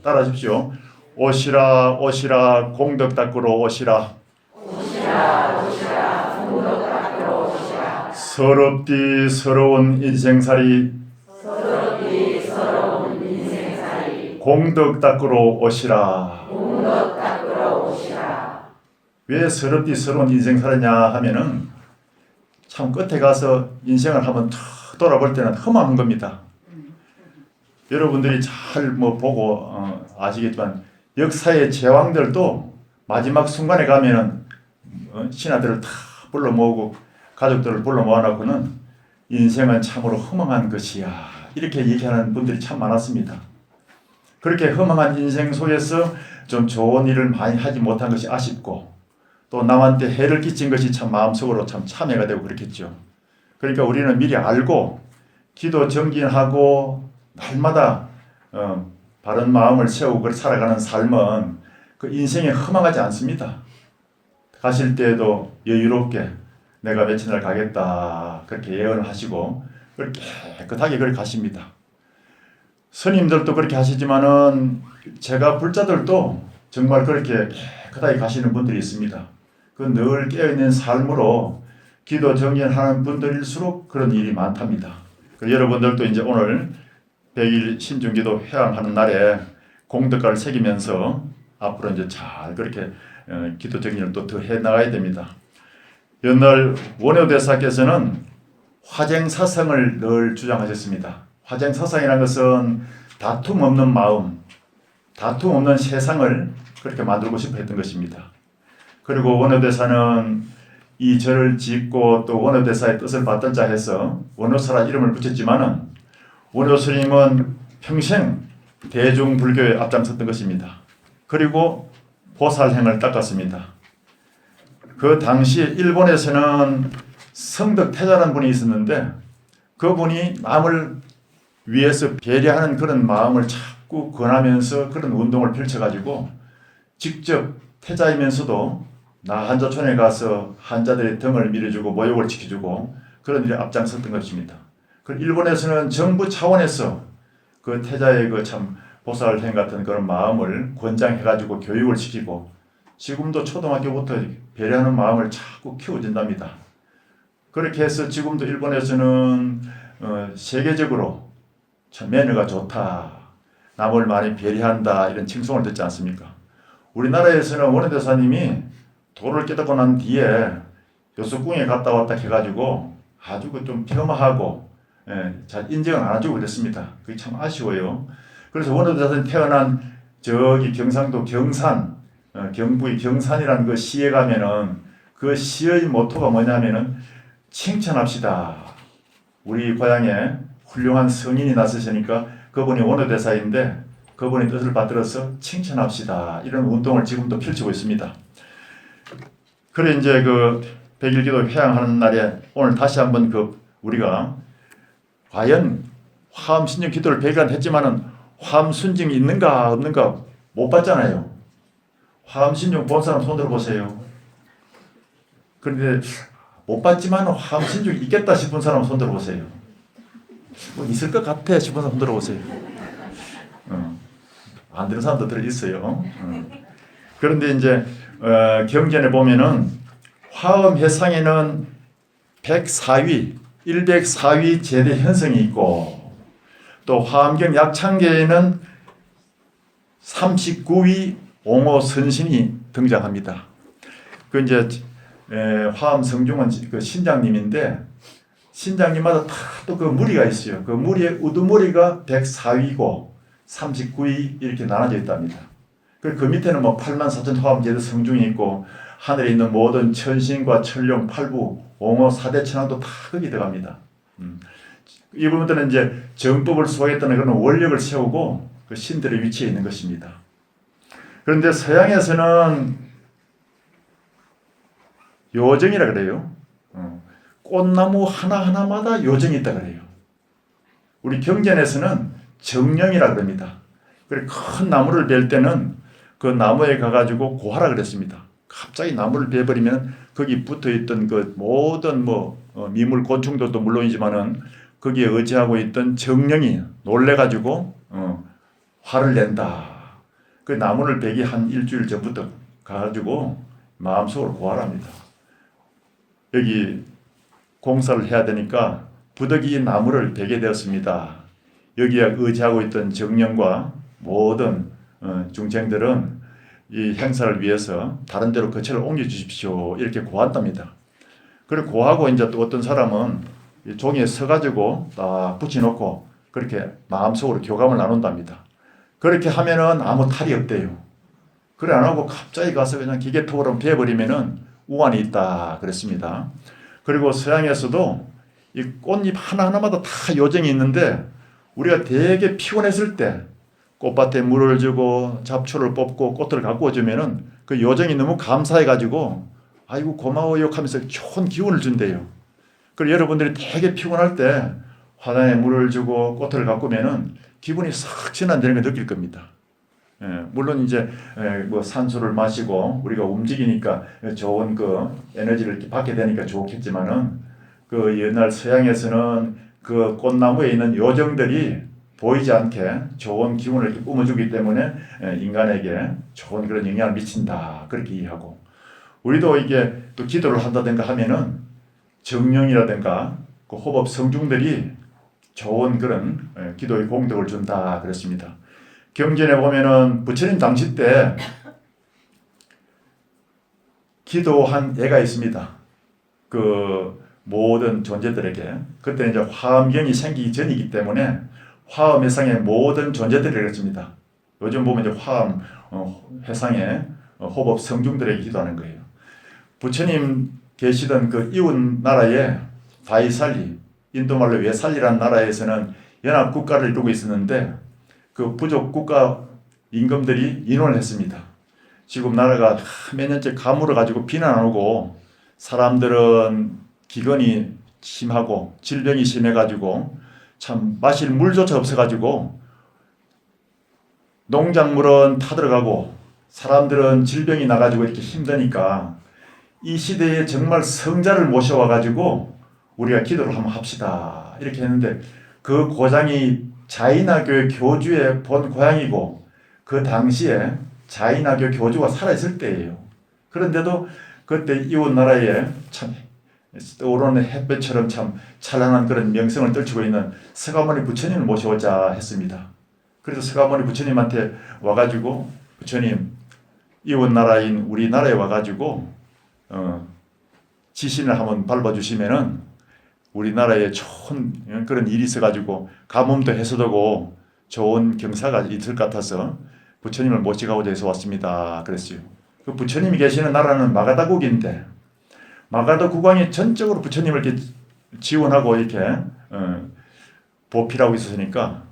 따라하십시오. 오시라 오시라 공덕 닦으러 오시라. 오시라 오시라 공덕 닦으러 오시라. 서럽디 서러운 인생살이 서럽디 서러운 인생살이 공덕 닦으러 오시라. 공덕 닦으러 오시라. 왜 서럽디 서러운 인생살이냐 하면은 참 끝에 가서 인생을 한번 탁 돌아볼 때는 허망한 겁니다. 여러분들이 잘 보고 아시겠지만 역사의 제왕들도 마지막 순간에 가면은 신하들을 다 불러 모으고 가족들을 불러 모아놓고는 인생은 참으로 허망한 것이야 이렇게 얘기하는 분들이 참 많았습니다. 그렇게 허망한 인생 속에서 좀 좋은 일을 많이 하지 못한 것이 아쉽고 또 남한테 해를 끼친 것이 참 마음속으로 참 참회가 되고 그렇겠죠. 그러니까 우리는 미리 알고 기도 정진하고 날마다 바른 마음을 세우고 살아가는 삶은 그 인생에 허망하지 않습니다. 가실 때에도 여유롭게 내가 며칠 날 가겠다 그렇게 예언을 하시고 그렇게 깨끗하게 그렇게 가십니다. 스님들도 그렇게 하시지만은 제가 불자들도 정말 그렇게 깨끗하게 가시는 분들이 있습니다. 그 늘 깨어있는 삶으로 기도 정진하는 분들일수록 그런 일이 많답니다. 여러분들도 이제 오늘 100일 신중기도 회항하는 날에 공덕가를 새기면서 앞으로 이제 잘 그렇게 기도 정진을 또 더 해 나가야 됩니다. 옛날 원효대사께서는 화쟁사상을 늘 주장하셨습니다. 화쟁사상이라는 것은 다툼 없는 마음, 다툼 없는 세상을 그렇게 만들고 싶어 했던 것입니다. 그리고 원효대사는 이 절을 짓고 또 원효대사의 뜻을 받던 자 해서 원효사라 이름을 붙였지만은 원효스님은 평생 대중불교에 앞장섰던 것입니다. 그리고 보살행을 닦았습니다. 그 당시 일본에서는 성덕태자라는 분이 있었는데 그분이 남을 위해서 배려하는 그런 마음을 자꾸 권하면서 그런 운동을 펼쳐가지고 직접 태자이면서도 나 한자촌에 가서 한자들의 등을 밀어주고 모욕을 지켜주고 그런 일에 앞장섰던 것입니다. 그 일본에서는 정부 차원에서 그 태자의 그 참 보살행 같은 그런 마음을 권장해가지고 교육을 시키고 지금도 초등학교부터 배려하는 마음을 자꾸 키워준답니다. 그렇게 해서 지금도 일본에서는 세계적으로 참 매너가 좋다, 남을 많이 배려한다 이런 칭송을 듣지 않습니까? 우리나라에서는 원효대사님이 도를 깨닫고 난 뒤에 요수궁에 갔다 왔다 해가지고 아주 좀 폄하하고 잘 인정을 안 해주고 그랬습니다. 그게 참 아쉬워요. 그래서 원효대사님 태어난 저기 경상도 경산, 경북의 경산이라는 그 시에 가면은 그 시의 모토가 뭐냐면은 칭찬합시다. 우리 고향에 훌륭한 성인이 나서시니까 그분이 원효대사인데 그분의 뜻을 받들어서 칭찬합시다. 이런 운동을 지금도 펼치고 있습니다. 그래 이제 그 100일기도 회항하는 날에 오늘 다시 한번 우리가 과연 화엄신증 기도를 100일간 했지만은 화엄순증이 있는가 없는가 못 봤잖아요. 화엄신증 본 사람 손 들어보세요. 그런데 못 봤지만 화엄신증이 있겠다 싶은 사람 손 들어보세요. 뭐 있을 것 같아 싶은 사람 손 들어보세요. 안 되는 사람도 들어있어요. 그런데 이제 경전에 보면은 화엄회상에는 104위, 104위 제대 현성이 있고 또 화엄경 약창계에는 39위 옹호 선신이 등장합니다. 그 이제 화엄성중은 그 신장님인데 신장님마다 다 또 그 무리가 있어요. 그 무리의 우두머리가 104위고 39위 이렇게 나눠져 있답니다. 그 밑에는 뭐 84,000 화엄제도 성중이 있고 하늘에 있는 모든 천신과 천룡, 팔부, 옹호, 사대천왕도 다 거기 들어갑니다. 이 부분들은 이제 정법을 수호했다는 그런 원력을 세우고 그 신들의 위치에 있는 것입니다. 그런데 서양에서는 요정이라 그래요. 꽃나무 하나하나마다 요정이 있다 그래요. 우리 경전에서는 정령이라 그럽니다. 그리고 큰 나무를 벨 때는 그 나무에 가가지고 고하라 그랬습니다. 갑자기 나무를 베버리면 거기 붙어있던 그 모든 미물 곤충들도 물론이지만은 거기에 의지하고 있던 정령이 놀래가지고 화를 낸다. 그 나무를 베기 한 일주일 전부터 가가지고 마음속으로 고하랍니다. 여기 공사를 해야 되니까 부득이 나무를 베게 되었습니다. 여기에 의지하고 있던 정령과 모든 중생들은 이 행사를 위해서 다른 데로 거처를 옮겨 주십시오. 이렇게 고한답니다. 그리고 고하고 이제 또 어떤 사람은 이 종이에 서가지고 딱 붙여놓고 그렇게 마음속으로 교감을 나눈답니다. 그렇게 하면은 아무 탈이 없대요. 그래 안 하고 갑자기 가서 그냥 기계톱으로 베어버리면은 우환이 있다 그랬습니다. 그리고 서양에서도 이 꽃잎 하나하나마다 다 요정이 있는데 우리가 되게 피곤했을 때 꽃밭에 물을 주고 잡초를 뽑고 꽃을 가꾸어 주면은 그 요정이 너무 감사해가지고 아이고 고마워요 하면서 좋은 기운을 준대요. 그리고 여러분들이 되게 피곤할 때 화단에 물을 주고 꽃을 가꾸면은 기분이 싹 전환되는 걸 느낄 겁니다. 물론 이제 뭐 산소를 마시고 우리가 움직이니까 좋은 그 에너지를 이렇게 받게 되니까 좋겠지만은 그 옛날 서양에서는 그 꽃나무에 있는 요정들이 보이지 않게 좋은 기운을 이렇게 뿜어주기 때문에 인간에게 좋은 그런 영향을 미친다 그렇게 이해하고 우리도 이게 또 기도를 한다든가 하면은 정령이라든가 그 호법 성중들이 좋은 그런 기도의 공덕을 준다 그랬습니다. 경전에 보면은 부처님 당시 때 기도한 예가 있습니다. 그 모든 존재들에게 그때 이제 화엄경이 생기기 전이기 때문에 화엄 회상의 모든 존재들이 그랬습니다. 요즘 보면 이제 화엄 회상의 호법 성중들에게 기도하는 거예요. 부처님 계시던 그 이웃 나라에 바이살리, 인도말로 외살리라는 나라에서는 연합 국가를 이루고 있었는데 그 부족 국가 임금들이 인원을 했습니다. 지금 나라가 몇 년째 가물어 가지고 비는 안 오고 사람들은 기근이 심하고 질병이 심해 가지고 참 마실 물조차 없어 가지고 농작물은 타들어가고 사람들은 질병이 나 가지고 이렇게 힘드니까 이 시대에 정말 성자를 모셔와 가지고 우리가 기도를 한번 합시다 이렇게 했는데 그 고장이 자이나교 교주의 본 고향이고 그 당시에 자이나교 교주가 살아있을 때예요. 그런데도 그때 이웃 나라에 참 떠오르는 햇볕처럼 참 찬란한 그런 명성을 떨치고 있는 서가모니 부처님을 모셔오자 했습니다. 그래서 서가모니 부처님한테 와가지고 부처님 이웃 나라인 우리나라에 와가지고 지신을 한번 밟아주시면은 우리나라에 좋은 그런 일이 있어가지고 가뭄도 해소되고 좋은 경사가 있을 것 같아서 부처님을 모시고자 해서 왔습니다. 그랬어요. 그 부처님이 계시는 나라는 마가다국인데 마가다 국왕이 전적으로 부처님을 이렇게 지원하고 이렇게 보필하고 있었으니까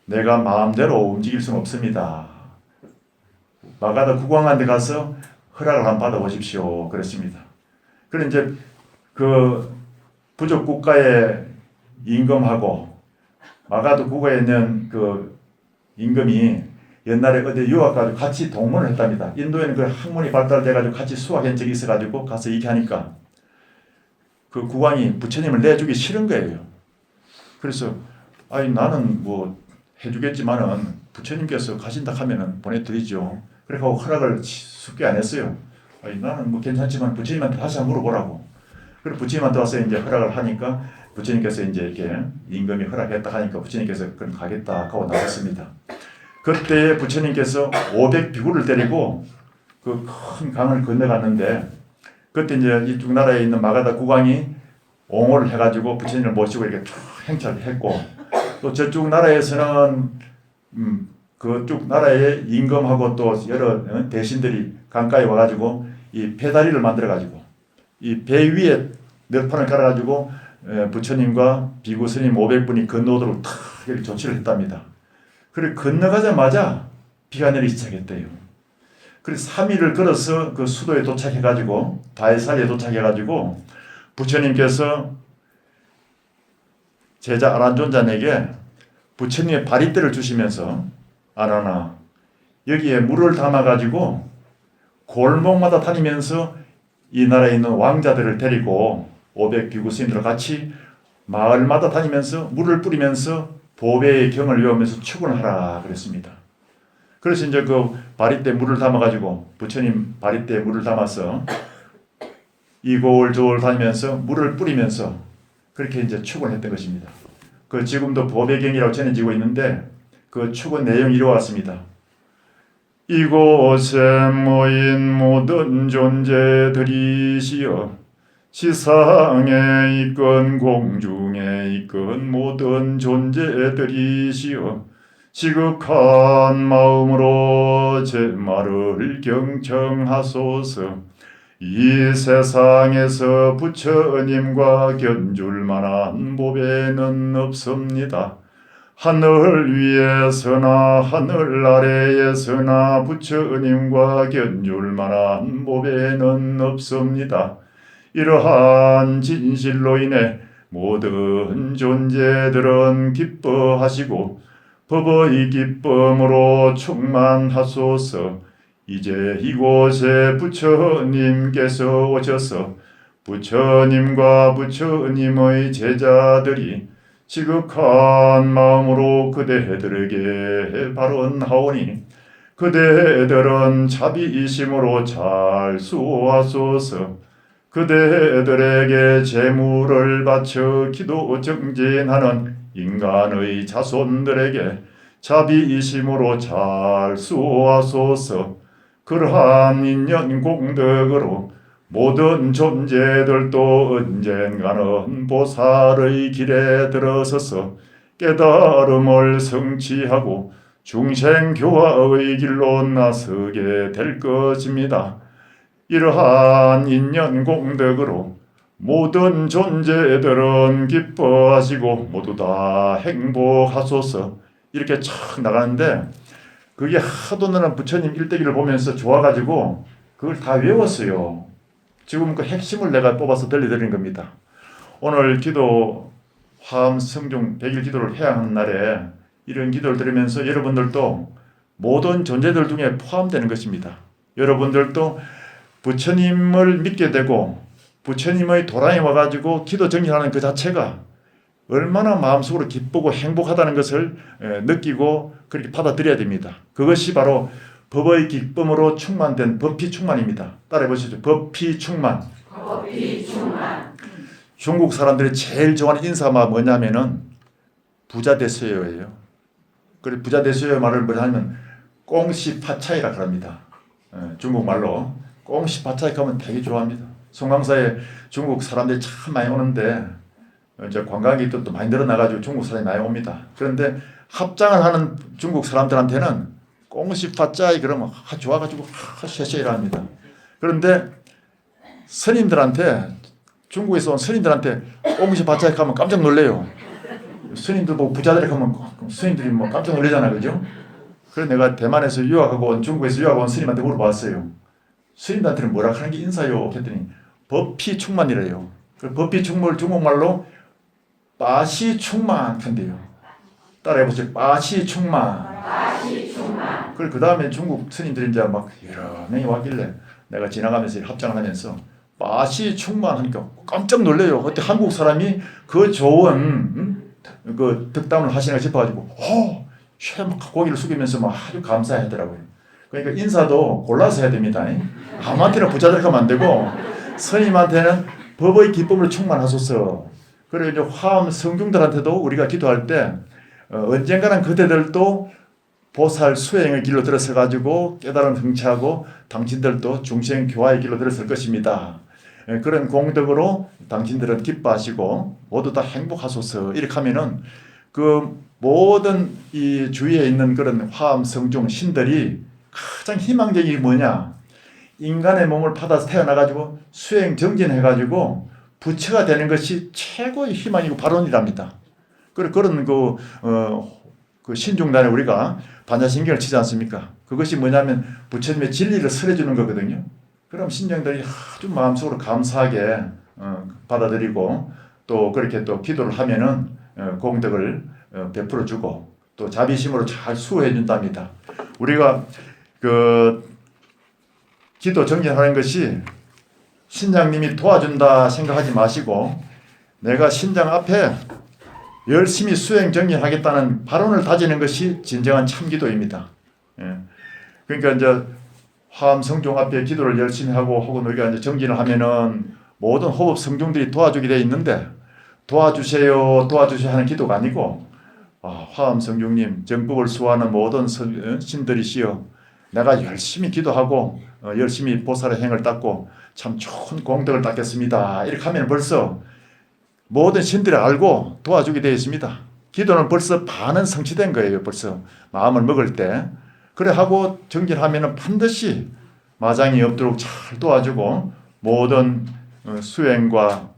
내가 마음대로 움직일 수는 없습니다. 마가다 국왕한테 가서 허락을 한번 받아보십시오. 그랬습니다. 그래 이제 그 부족 국가의 임금하고 마가다 국가에 있는 그 임금이 옛날에 어디 유학 가지고 같이 동문을 했답니다. 인도에는 그 학문이 발달돼가지고 같이 수학한 적이 있어가지고 가서 이렇게 하니까 그 국왕이 부처님을 내주기 싫은 거예요. 그래서 아니 나는 뭐 해주겠지만은 부처님께서 가신다 하면은 보내드리죠. 그래서 허락을 쉽게 안 했어요. 아니 나는 뭐 괜찮지만 부처님한테 다시 한번 물어보라고. 그리고 부처님한테 와서 이제 허락을 하니까 부처님께서 이제 이렇게 임금이 허락했다 하니까 부처님께서 그럼 가겠다 하고 나왔습니다. 그때 부처님께서 500비구를 데리고 그 큰 강을 건너갔는데 그때 이제 이쪽 나라에 있는 마가다 국왕이 옹호를 해가지고 부처님을 모시고 이렇게 쭉 행차를 했고 또 저쪽 나라에서는 그쪽 나라의 임금하고 또 여러 대신들이 강가에 와가지고 이 배다리를 만들어가지고 이 배 위에 널판을 깔아가지고 부처님과 비구 스님 500분이 건너오도록 탁 이렇게 조치를 했답니다. 그리고 건너가자마자 비가 내리기 시작했대요. 그래서 3일을 걸어서 그 수도에 도착해가지고 바이살리에 도착해가지고 부처님께서 제자 아란존자에게 부처님의 바리떼를 주시면서 아라나 여기에 물을 담아가지고 골목마다 다니면서 이 나라에 있는 왕자들을 데리고 500비구 스님들과 같이 마을마다 다니면서 물을 뿌리면서 보배의 경을 외우면서 축원을 하라 그랬습니다. 그래서 이제 그 바리떼 물을 담아가지고 부처님 바리떼 물을 담아서 이골저골 다니면서 물을 뿌리면서 그렇게 이제 축원했던 것입니다. 그 지금도 보배경이라고 전해지고 있는데 그 축원 내용이 이루어왔습니다. 이곳에 모인 모든 존재들이시여 시상에 있건 공중에 있건 모든 존재들이시여 지극한 마음으로 제 말을 경청하소서. 이 세상에서 부처님과 견줄 만한 보배는 없습니다. 하늘 위에서나 하늘 아래에서나 부처님과 견줄 만한 보배는 없습니다. 이러한 진실로 인해 모든 존재들은 기뻐하시고 법의 기쁨으로 충만하소서. 이제 이곳에 부처님께서 오셔서 부처님과 부처님의 제자들이 지극한 마음으로 그대들에게 발언하오니 그대들은 자비이심으로 잘 수호하소서. 그대들에게 제물을 바쳐 기도 정진하는 인간의 자손들에게 자비이심으로 잘 수호하소서. 그러한 인연 공덕으로 모든 존재들도 언젠가는 보살의 길에 들어서서 깨달음을 성취하고 중생교화의 길로 나서게 될 것입니다. 이러한 인연 공덕으로 모든 존재들은 기뻐하시고 모두 다 행복하소서. 이렇게 착 나가는데 그게 하도 나는 부처님 일대기를 보면서 좋아가지고 그걸 다 외웠어요. 지금 그 핵심을 내가 뽑아서 들려드린 겁니다. 오늘 기도 화엄 성중 100일 기도를 해야 하는 날에 이런 기도를 들으면서 여러분들도 모든 존재들 중에 포함되는 것입니다. 여러분들도 부처님을 믿게 되고 부처님의 도량에 와가지고 기도 정진하는 그 자체가 얼마나 마음속으로 기쁘고 행복하다는 것을 느끼고 그렇게 받아들여야 됩니다. 그것이 바로 법의 기쁨으로 충만된 법피 충만입니다. 따라해 보시죠. 법피 충만. 법피 충만. 중국 사람들이 제일 좋아하는 인사가 뭐냐면은 부자 되세요예요. 그리고 부자 되세요 말을 뭐냐면 꽁시 파차이라 그럽니다. 중국 말로 꽁시 파차이 하면 되게 좋아합니다. 송강사에 중국 사람들이 참 많이 오는데 이제 관광객도 또 많이 늘어나가지고 중국 사람이 많이 옵니다. 그런데 합장을 하는 중국 사람들한테는 꽁시 파짜이 그러면 좋아가지고 쉐쉐이라 합니다. 그런데 스님들한테 중국에서 온 스님들한테 꽁시 파짜이 하면 깜짝 놀래요. 스님들 보고 부자들이 하면 스님들이 뭐 깜짝 놀라잖아, 그죠? 그래서 내가 대만에서 유학하고 온 중국에서 유학하고 온 스님한테 물어봤어요. 스님들한테는 뭐라 하는 게 인사요? 했더니 법피 충만이래요. 그 법피 충만을 중국말로 빠시 충만 한대요. 따라해보세요. 빠시 충만. 빠시 충만. 그 다음에 중국 스님들이 이제 막 여러 명이 왔길래 내가 지나가면서 합장을 하면서 빠시 충만 하니까 깜짝 놀래요. 그때 한국 사람이 그 좋은 그 덕담을 하시나 싶어가지고 막 고개를 숙이면서 막 아주 감사하더라고요. 그러니까 인사도 골라서 해야 됩니다. 아무한테나 부자들 하면 안 되고 스님한테는 법의 기쁨을 충만하소서. 그리고 이제 화엄 성중들한테도 우리가 기도할 때 언젠가는 그대들도 보살 수행의 길로 들어서 가지고 깨달음 성취하고 당신들도 중생 교화의 길로 들어설 것입니다. 그런 공덕으로 당신들은 기뻐하시고 모두 다 행복하소서. 이렇게 하면은 그 모든 이 주위에 있는 그런 화엄 성중 신들이 가장 희망적인 게 뭐냐? 인간의 몸을 받아서 태어나가지고 수행 정진해가지고 부처가 되는 것이 최고의 희망이고 발언이랍니다. 그런 그 신중단에 우리가 반야신경을 치지 않습니까? 그것이 뭐냐면 부처님의 진리를 설해주는 거거든요. 그럼 신령들이 아주 마음속으로 감사하게 받아들이고 또 그렇게 또 기도를 하면은 공덕을 베풀어 주고 또 자비심으로 잘 수호해 준답니다. 우리가 그 기도 정진하는 것이 신장님이 도와준다 생각하지 마시고 내가 신장 앞에 열심히 수행 정진하겠다는 발언을 다지는 것이 진정한 참기도입니다. 예. 그러니까 이제 화엄 성종 앞에 기도를 열심히 하고 혹은 우리가 이제 정진을 하면은 모든 호흡 성종들이 도와주게 돼 있는데 도와주세요 하는 기도가 아니고 화엄 성종님 정법을 수호하는 모든 신들이시여 내가 열심히 기도하고 열심히 보살의 행을 닦고 참 좋은 공덕을 닦겠습니다. 이렇게 하면 벌써 모든 신들이 알고 도와주게 되어 있습니다. 기도는 벌써 반은 성취된 거예요. 벌써 마음을 먹을 때. 그래 하고 정진하면 반드시 마장이 없도록 잘 도와주고 모든 수행과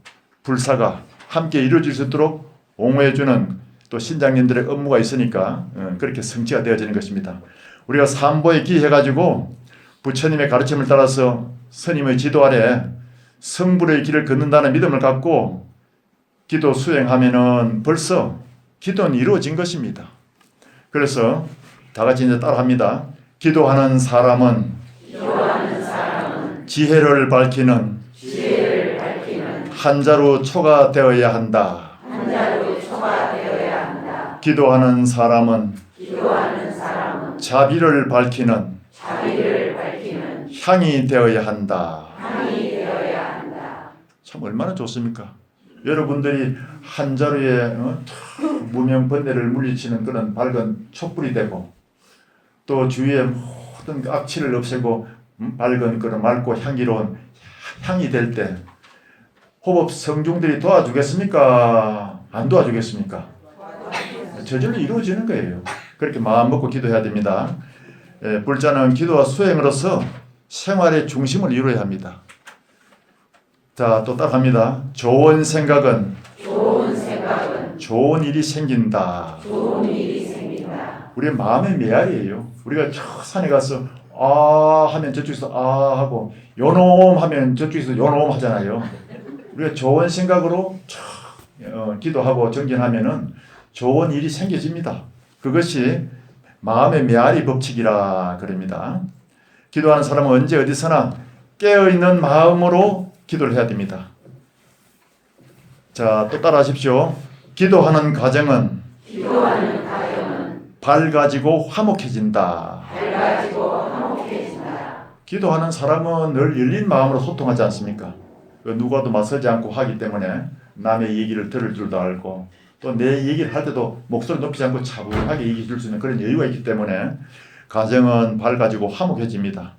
불사가 함께 이루어질 수 있도록 옹호해주는 또 신장님들의 업무가 있으니까 그렇게 성취가 되어지는 것입니다. 우리가 삼보에 기해가지고 부처님의 가르침을 따라서 스님의 지도 아래 성불의 길을 걷는다는 믿음을 갖고 기도 수행하면은 벌써 기도는 이루어진 것입니다. 그래서 다 같이 이제 따라합니다. 기도하는 사람은 지혜를 밝히는 한자로 초가 되어야 한다. 기도하는 사람은 자비를 밝히는 향이 되어야 한다. 참 얼마나 좋습니까? 여러분들이 한자루에 무명번뇌를 물리치는 그런 밝은 촛불이 되고 또 주위의 모든 악취를 없애고 밝은 그런 맑고 향기로운 향이 될 때 호법 성중들이 도와주겠습니까? 안 도와주겠습니까? 저절로 이루어지는 거예요. 그렇게 마음 먹고 기도해야 됩니다. 불자는 기도와 수행으로서 생활의 중심을 이루어야 합니다. 자, 또 따라합니다. 좋은 생각은 좋은 일이 생긴다. 우리의 마음의 메아리예요. 우리가 저 산에 가서 하면 저쪽에서 하고 요놈 하면 저쪽에서 요놈 하잖아요. 우리가 좋은 생각으로 기도하고 정진하면은 좋은 일이 생겨집니다. 그것이 마음의 메아리 법칙이라 그럽니다. 기도하는 사람은 언제 어디서나 깨어있는 마음으로 기도를 해야 됩니다. 자, 또 따라 하십시오. 기도하는 가정은 밝아지고 화목해진다. 기도하는 사람은 늘 열린 마음으로 소통하지 않습니까? 누구와도 맞서지 않고 하기 때문에 남의 얘기를 들을 줄도 알고 또 내 얘기를 할 때도 목소리 높이지 않고 차분하게 얘기해 줄 수 있는 그런 여유가 있기 때문에 가정은 밝아지고 화목해집니다.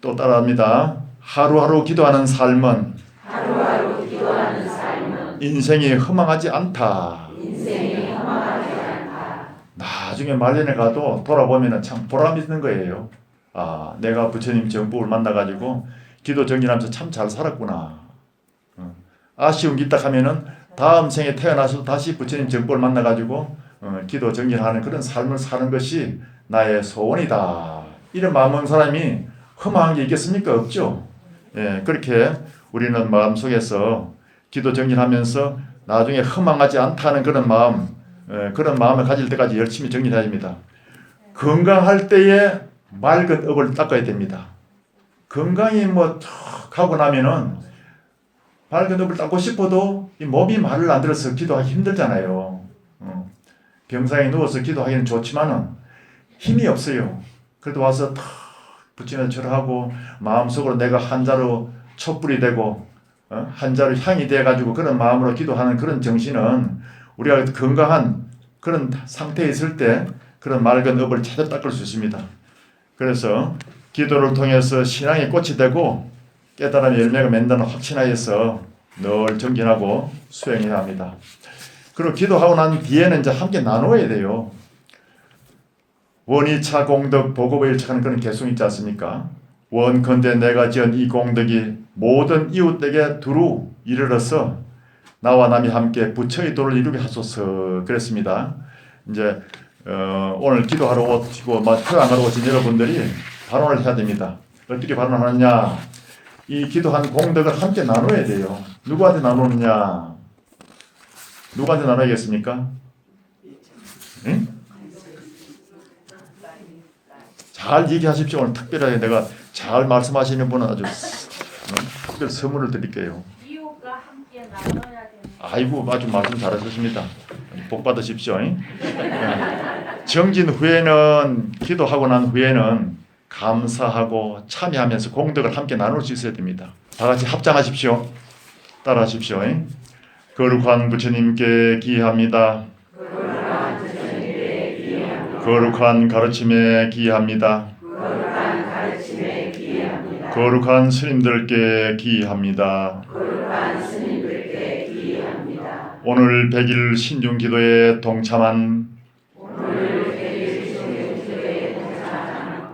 또 따라합니다. 하루하루 기도하는 삶은 인생이 허망하지 않다. 나중에 말년에 가도 돌아보면 참 보람 있는 거예요. 내가 부처님 정법을 만나가지고 기도 정진하면서 참 잘 살았구나. 아쉬운 게 있다 하면은 다음 생에 태어나서 다시 부처님 정법을 만나가지고 기도 정진하는 그런 삶을 사는 것이 나의 소원이다. 이런 마음 먹는 사람이 허망한 게 있겠습니까? 없죠. 그렇게 우리는 마음속에서 기도 정진하면서 나중에 허망하지 않다는 그런 마음, 그런 마음을 가질 때까지 열심히 정진해야 됩니다. 건강할 때에 맑은 업을 닦아야 됩니다. 건강이 툭 하고 나면은 밝은 업을 닦고 싶어도 이 몸이 말을 안 들어서 기도하기 힘들잖아요. 병상에 누워서 기도하기는 좋지만은 힘이 없어요. 그래도 와서 탁 부처님한테 절하고 마음속으로 내가 한자로 촛불이 되고 한자로 향이 돼가지고 그런 마음으로 기도하는 그런 정신은 우리가 건강한 그런 상태에 있을 때 그런 맑은 업을 제대로 닦을 수 있습니다. 그래서 기도를 통해서 신앙의 꽃이 되고 깨달음의 열매가 맺는다는 확신하에서 늘 정진하고 수행해야 합니다. 그리고 기도하고 난 뒤에는 이제 함께 나누어야 돼요. 원이차 공덕 보고에 일착하는 그런 개성이 있지 않습니까? 원컨대 내가 지은 이 공덕이 모든 이웃에게 두루 이르러서 나와 남이 함께 부처의 도를 이루게 하소서 그랬습니다. 이제 오늘 기도하러 오시고 회양하러 오신 여러분들이 발언을 해야 됩니다. 어떻게 발언하느냐? 이 기도한 공덕을 함께 나눠야 돼요. 누구한테 나누느냐? 누구한테 나눠야겠습니까? 응? 잘 얘기하십시오. 오늘 특별하게 내가 잘 말씀하시는 분은 아주 특별 선물을 드릴게요. 이웃과 함께 나눠야 됩니다. 아이고 아주 말씀 잘하셨습니다. 복 받으십시오. 정진 후에는 기도하고 난 후에는 감사하고 참여하면서 공덕을 함께 나눌 수 있어야 됩니다. 다 같이 합장하십시오. 따라하십시오. 거룩한 부처님께 기합니다. 거룩한 가르침에 기합니다. 거룩한 스님들께 기합니다. 오늘 100일 신중기도에 동참한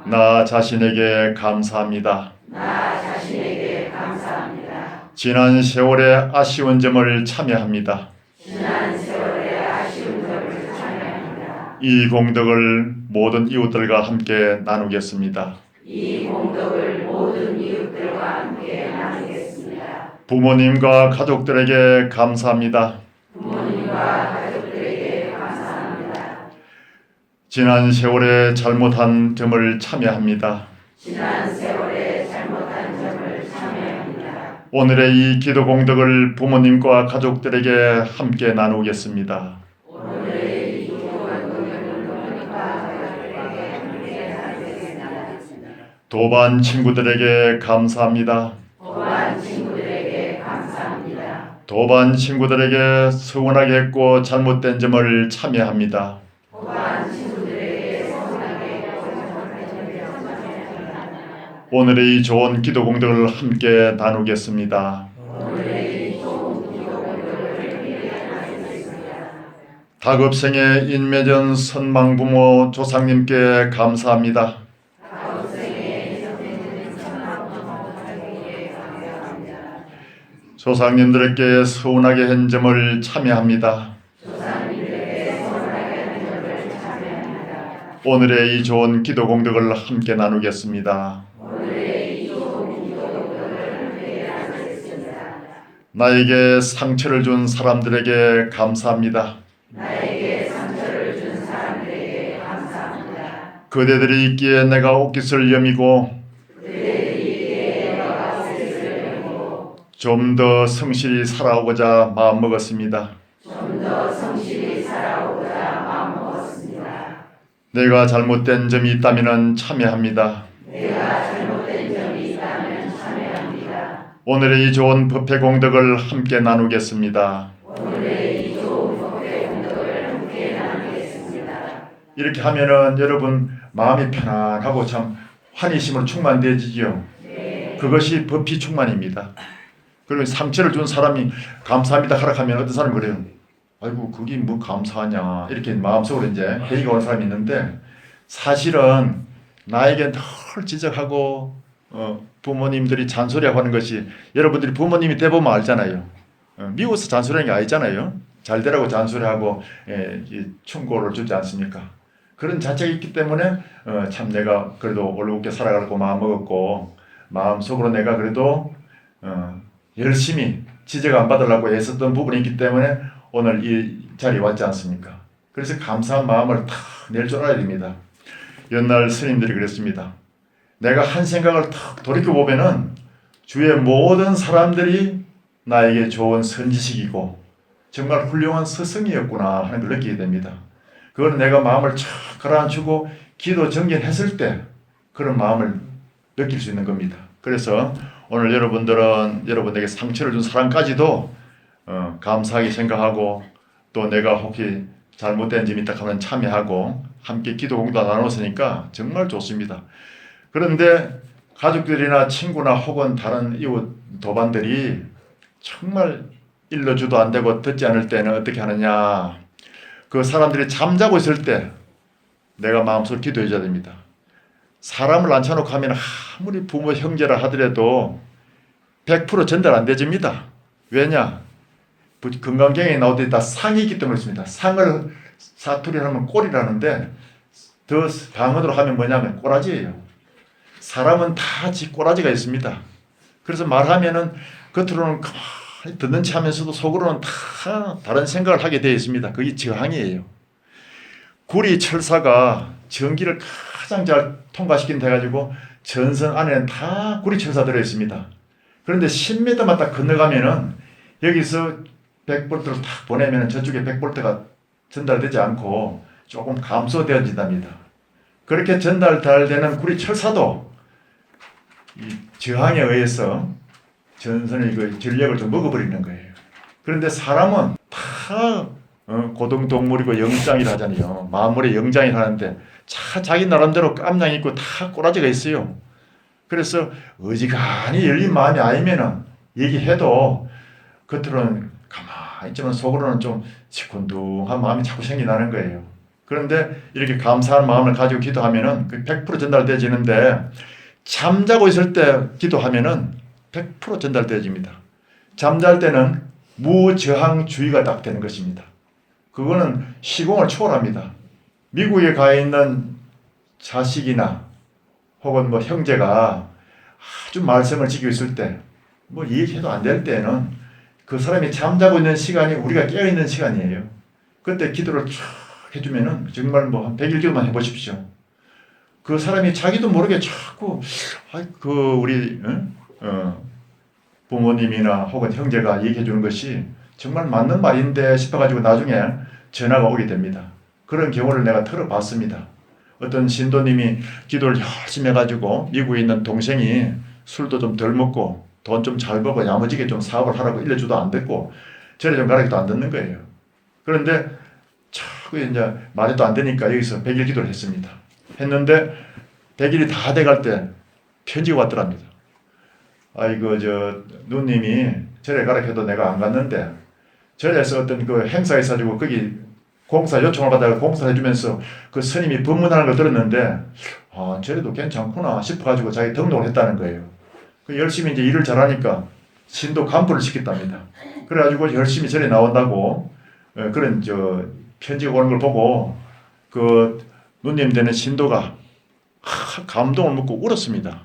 나 자신에게 감사합니다. 지난 세월의 아쉬운 점을 참여합니다. 이 공덕을 모든 이웃들과 함께 나누겠습니다. 부모님과 가족들에게 감사합니다. 지난 세월에 잘못한 점을 참여합니다. 오늘의 이 기도 공덕을 부모님과 가족들에게 함께 나누겠습니다. 도반 친구들에게 감사합니다. 도반 친구들에게 서운하게 했고 잘못된 점을 참여합니다. 오늘의 이 좋은 기도 공덕을 함께 나누겠습니다. 다급생의 인매전 선망부모 조상님께 감사합니다. 조상님들에게 서운하게 한 점을 참여합니다. 오늘의 이 좋은 기도 공덕을 함께 나누겠습니다. 나에게 상처를 준 사람들에게 감사합니다. 그대들이 있기에 내가 옷깃을 여미고 좀 더 성실히 살아오고자 마음먹었습니다. 내가 잘못된 점이 있다면 참여합니다. 오늘의 이 좋은 법회 공덕을 함께 나누겠습니다. 이렇게 하면은 여러분 마음이 편안하고 참 환희심으로 충만되지요. 그것이 법희 충만입니다. 그리고 상처를 준 사람이 감사합니다 하라 하면 어떤 사람이 그래요. 아이고 그게 뭐 감사하냐 이렇게 마음속으로 이제 회의가 오는 사람이 있는데 사실은 나에게 늘 지적하고 부모님들이 잔소리하고 하는 것이 여러분들이 부모님이 대보면 알잖아요. 미워서 잔소리하는 게 아니잖아요. 잘 되라고 잔소리하고 충고를 주지 않습니까? 그런 자체가 있기 때문에 참 내가 그래도 올곧게 살아가려고 마음먹었고 마음속으로 내가 그래도 열심히 지적 안 받으려고 애썼던 부분이 있기 때문에 오늘 이 자리에 왔지 않습니까? 그래서 감사한 마음을 탁 낼 줄 알아야 됩니다. 옛날 스님들이 그랬습니다. 내가 한 생각을 탁 돌이켜보면은 주위의 모든 사람들이 나에게 좋은 선지식이고 정말 훌륭한 스승이었구나 하는 걸 느끼게 됩니다. 그건 내가 마음을 쫙 가라앉히고 기도 정진했을 때 그런 마음을 느낄 수 있는 겁니다. 그래서 오늘 여러분에게 상처를 준 사람까지도 감사하게 생각하고 또 내가 혹시 잘못된 점이 있다 하면 참여하고 함께 기도 공도 나눴으니까 정말 좋습니다. 그런데 가족들이나 친구나 혹은 다른 이웃 도반들이 정말 일러주도 안 되고 듣지 않을 때는 어떻게 하느냐. 그 사람들이 잠자고 있을 때 내가 마음속으로 기도해 줘야 됩니다. 사람을 앉혀놓고 하면 아무리 부모 형제라 하더라도 100% 전달 안 되집니다. 왜냐? 건강경에 나오듯이 다 상이 있기 때문에 그렇습니다. 상을 사투리 하면 꼴이라는데 더 방언으로 하면 뭐냐면 꼬라지예요. 사람은 다 지 꼬라지가 있습니다. 그래서 말하면은 겉으로는 가만히 듣는 체 하면서도 속으로는 다 다른 생각을 하게 되어 있습니다. 그게 저항이에요. 구리 철사가 전기를 가장 잘 통과시킨 돼가지고 전선 안에는 다 구리 철사 들어 있습니다. 그런데 10m만 딱 건너가면은 여기서 100볼트를 탁 보내면은 저쪽에 100볼트가 전달되지 않고 조금 감소되어진답니다. 그렇게 전달되는 구리 철사도 이 저항에 의해서 전선의 그 전력을 좀 먹어버리는 거예요. 그런데 사람은 다 고등동물이고 영장이라 하잖아요. 만물의 영장이라 하는데 자기 나름대로 깜냥 있고 다 꼬라지가 있어요. 그래서 어지간히 열린 마음이 아니면은 얘기해도 겉으로는 가만히 있지만 속으로는 좀 시큰둥한 마음이 자꾸 생겨나는 거예요. 그런데 이렇게 감사한 마음을 가지고 기도하면은 그 100% 전달되어지는데 잠자고 있을 때 기도하면은 100% 전달되어집니다. 잠잘 때는 무저항주의가 딱 되는 것입니다. 그거는 시공을 초월합니다. 미국에 가 있는 자식이나 혹은 뭐 형제가 아주 말씀을 지키고 있을 때, 뭐 얘기해도 안 될 때는 그 사람이 잠자고 있는 시간이 우리가 깨어 있는 시간이에요. 그때 기도를 쫙 해주면은 정말 뭐 한 100일 기도만 해보십시오. 그 사람이 자기도 모르게 자꾸 우리 부모님이나 혹은 형제가 얘기해 주는 것이 정말 맞는 말인데 싶어가지고 나중에 전화가 오게 됩니다. 그런 경우를 내가 들어봤습니다. 어떤 신도님이 기도를 열심히 해가지고 미국에 있는 동생이 술도 좀 덜 먹고 돈 좀 잘 벌고 야무지게 좀 사업을 하라고 일러줘도 안 됐고 절에 좀 가라기도 안 듣는 거예요. 그런데 자꾸 이제 말해도 안 되니까 여기서 100일 기도를 했습니다. 했는데 100일이 다 돼갈 때 편지가 왔더랍니다. 아이고 누님이 절에 가라 해도 내가 안 갔는데 절에서 어떤 그 행사 있어가지고 거기 공사 요청을 받아서 공사를 해주면서 그 스님이 법문하는 걸 들었는데 절에도 괜찮구나 싶어가지고 자기 등록을 했다는 거예요. 그 열심히 이제 일을 잘하니까 신도 간부를 시켰답니다. 그래가지고 열심히 절에 나온다고 그런 편지가 오는 걸 보고 그 누님 되는 신도가 감동을 먹고 울었습니다.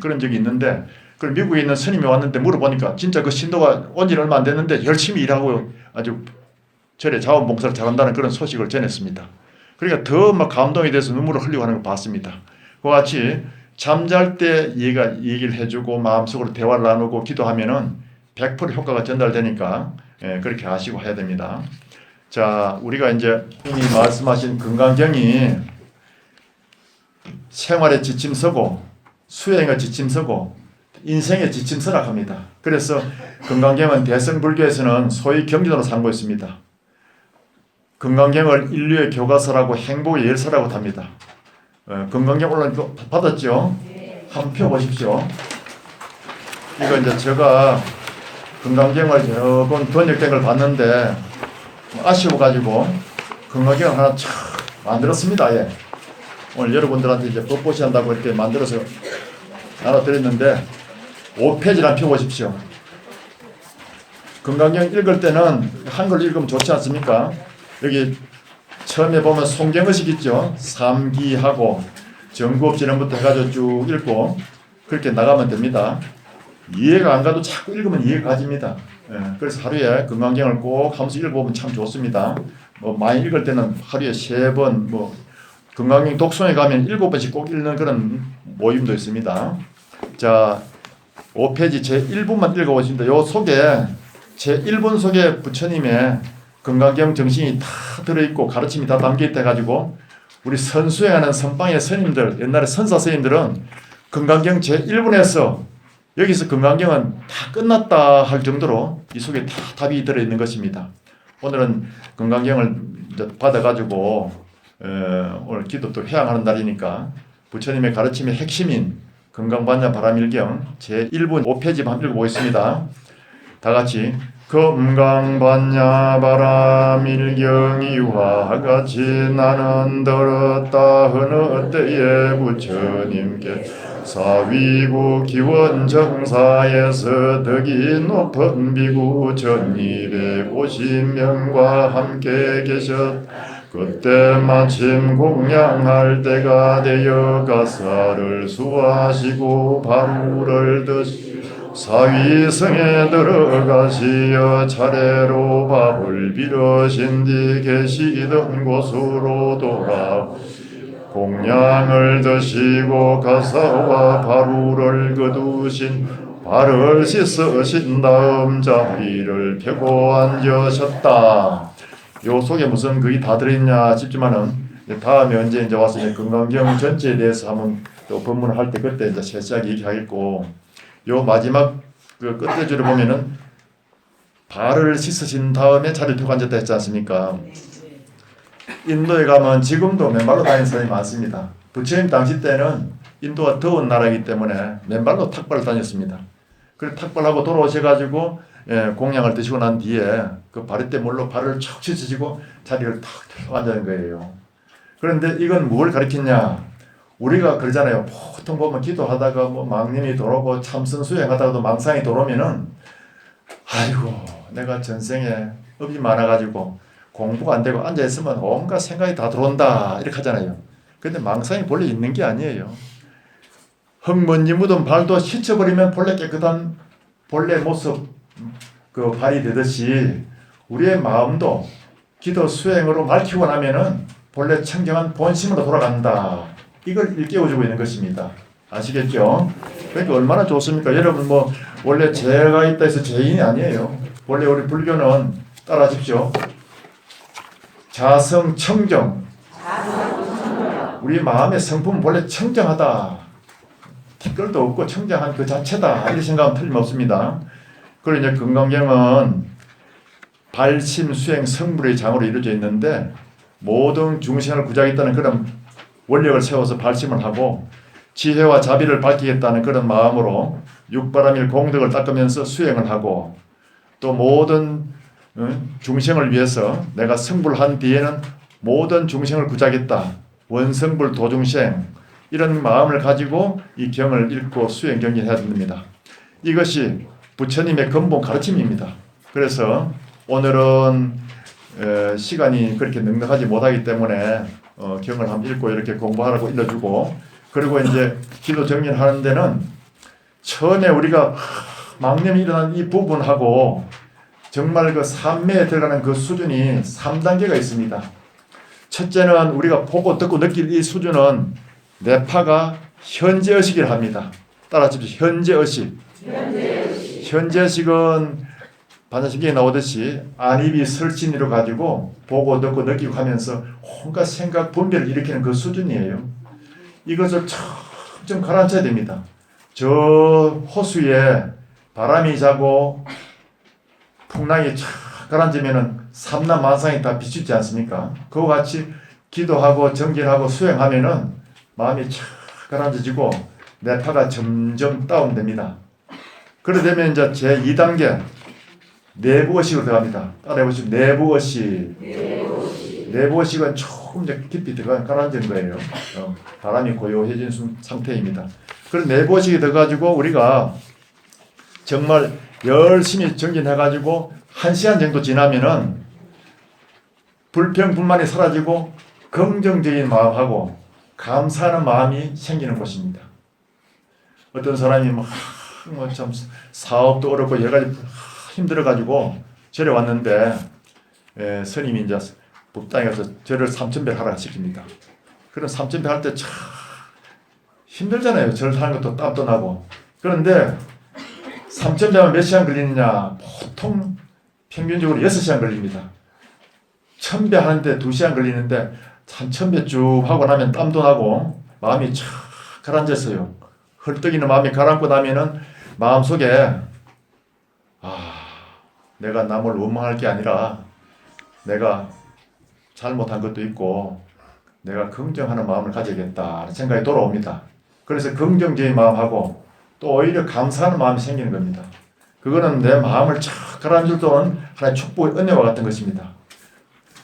그런 적이 있는데 그 미국에 있는 스님이 왔는데 물어보니까 진짜 그 신도가 온 지 얼마 안 됐는데 열심히 일하고 아주 절에 자원봉사를 잘한다는 그런 소식을 전했습니다. 그러니까 더 막 감동이 돼서 눈물을 흘리고 하는 걸 봤습니다. 그와 같이 잠잘 때 얘기를 해주고 마음속으로 대화를 나누고 기도하면은 100% 효과가 전달되니까 그렇게 아시고 해야 됩니다. 자, 우리가 이제 이미 말씀하신 건강경이 생활의 지침서고 수행의 지침서고 인생의 지침서라 합니다. 그래서 건강경은 대성불교에서는 소위 경지도로 삼고 있습니다. 건강경을 인류의 교과서라고 행복의 열쇠라고 합니다. 건강경 오늘 받았죠? 한번 펴보십시오. 이거 이제 제가 건강경을 여러 번 번역된 걸 봤는데 아쉬워가지고 건강경을 하나 촥 만들었습니다. 예. 오늘 여러분들한테 이제 법보시 한다고 이렇게 만들어서 나눠드렸는데 5페이지를 한번 펴보십시오. 건강경 읽을 때는 한글 읽으면 좋지 않습니까? 여기 처음에 보면 송경의식 있죠. 삼기하고 정구업진행부터 해가지고 쭉 읽고 그렇게 나가면 됩니다. 이해가 안 가도 자꾸 읽으면 이해가 가집니다. 그래서 하루에 건강경을 꼭 하면서 읽어보면 참 좋습니다. 뭐 많이 읽을 때는 하루에 3번, 뭐 건강경 독송에 가면 7번씩 꼭 읽는 그런 모임도 있습니다. 자, 5페이지 제1분만 읽어보십니다. 요 속에 제1분 속에 부처님의 건강경 정신이 다 들어있고 가르침이 다 담겨있다 해가지고 우리 선수행하는 선방의 스님들, 옛날에 선사 스님들은 건강경 제1분에서 여기서 건강경은 다 끝났다 할 정도로 이 속에 다 답이 들어있는 것입니다. 오늘은 건강경을 받아가지고 오늘 기도 또 회양하는 날이니까 부처님의 가르침의 핵심인 건강반야 바라밀경 제1분 5페이지 한번 읽어보겠습니다. 다 같이 건강반야 바라밀경이 와 같이 나는 들었다 어느 때에 부처님께 사위고 기원정사에서 덕이 높은 비구 1250명과 함께 계셨. 그때 마침 공양할 때가 되어 가사를 수하시고 바루를 드시 사위성에 들어가시어 차례로 밥을 빌어신 뒤 계시던 곳으로 돌아 공양을 드시고 가사와 바루를 거두신 발을 씻으신 다음 자리를 펴고 앉으셨다. 요 속에 무슨 그게 다 들어있냐 싶지만은 다음에 언제 이제 와서 이제 건강경 전체에 대해서 한번 또 법문을 할 때 그때 이제 세세하게 얘기하겠고, 요 마지막 그 끝에줄을 보면은 발을 씻으신 다음에 자리를 펴고 앉았다 했지 않습니까? 인도에 가면 지금도 맨발로 다니는 사람이 많습니다. 부처님 당시 때는 인도가 더운 나라이기 때문에 맨발로 탁발을 다녔습니다. 그래서 탁발하고 돌아오셔가지고 공양을 드시고 난 뒤에 그 바리떼 물로 발을 척 씻으시고 자리를 탁 펴고 앉는 거예요. 그런데 이건 뭘 가리키냐? 우리가 그러잖아요. 보통 보면 기도하다가 뭐 망님이 들어오고 참선 수행하다가도 망상이 들어오면은 아이고 내가 전생에 업이 많아가지고 공부가 안 되고 앉아있으면 온갖 생각이 다 들어온다 이렇게 하잖아요. 근데 망상이 본래 있는 게 아니에요. 흙먼지 묻은 발도 씻어버리면 본래 깨끗한 본래 모습 그 발이 되듯이 우리의 마음도 기도 수행으로 밝히고 나면은 본래 청정한 본심으로 돌아간다. 이걸 일깨워주고 있는 것입니다. 아시겠죠? 그러니까 얼마나 좋습니까? 여러분 뭐 원래 죄가 있다 해서 죄인이 아니에요. 원래 우리 불교는 따라하십시오. 자성 청정. 우리 마음의 성품은 본래 청정하다. 티끌도 없고 청정한 그 자체다. 이렇게 생각하면 틀림없습니다. 그리고 이제 건강경은 발심 수행 성불의 장으로 이루어져 있는데 모든 중생을 구제하겠다는 그런 원력을 세워서 발심을 하고 지혜와 자비를 밝히겠다는 그런 마음으로 육바라밀 공덕을 닦으면서 수행을 하고 또 모든 중생을 위해서 내가 성불한 뒤에는 모든 중생을 구제하겠다. 원성불 도중생 이런 마음을 가지고 이 경을 읽고 수행 경진해야 됩니다. 이것이 부처님의 근본 가르침입니다. 그래서 오늘은 시간이 그렇게 넉넉하지 못하기 때문에 경을 한번 읽고 이렇게 공부하라고 일러주고, 그리고 이제 기도 정진하는 데는 처음에 우리가 망념이 일어난 이 부분하고 정말 그 삼매에 들어가는 그 수준이 3단계가 있습니다. 첫째는 우리가 보고 듣고 느낄 이 수준은 뇌파가 현재의식이라 합니다. 따라하십시오. 현재의식. 현재의식은 반야신경에 나오듯이 안입이 설진으로 가지고 보고 듣고 느끼고 하면서 온갖 생각 분별을 일으키는 그 수준이에요. 이것을 좀 가라앉혀야 됩니다. 저 호수에 바람이 자고 풍랑이 촥 가라앉으면은 삼남 만상이 다 비추지 않습니까? 그와 같이 기도하고 정진하고 수행하면은 마음이 촥 가라앉아지고 내파가 점점 다운됩니다. 그러되면 이제 제2단계 내부의식으로 들어갑니다. 따라해보시면 내부의식. 내부의식은 조금 이제 깊이 들어가 가라앉은 거예요. 바람이 고요해진 상태입니다. 그런 내부의식이 들어가지고 우리가 정말 열심히 정진해가지고 1시간 정도 지나면은 불평, 불만이 사라지고 긍정적인 마음하고 감사하는 마음이 생기는 곳입니다. 어떤 사람이 참 사업도 어렵고 여러 가지 힘들어가지고 절에 왔는데 스님이 이제 법당에 가서 절을 3,000배 하라 시킵니다. 그럼 3,000배 할 때 참 힘들잖아요. 절 하는 것도 땀도 나고. 그런데 3,000배면 몇 시간 걸리느냐? 보통 평균적으로 6시간 걸립니다. 1,000배 하는데 2시간 걸리는데 한 1,000배 쭉 하고 나면 땀도 나고 마음이 촥 가라앉았어요. 헐떡이는 마음이 가라앉고 나면은 마음속에 내가 남을 원망할 게 아니라 내가 잘못한 것도 있고 내가 긍정하는 마음을 가져야겠다 생각이 돌아옵니다. 그래서 긍정적인 마음하고 또 오히려 감사하는 마음이 생기는 겁니다. 그거는 내 마음을 착 가라앉을 동안 하나의 축복의 은혜와 같은 것입니다.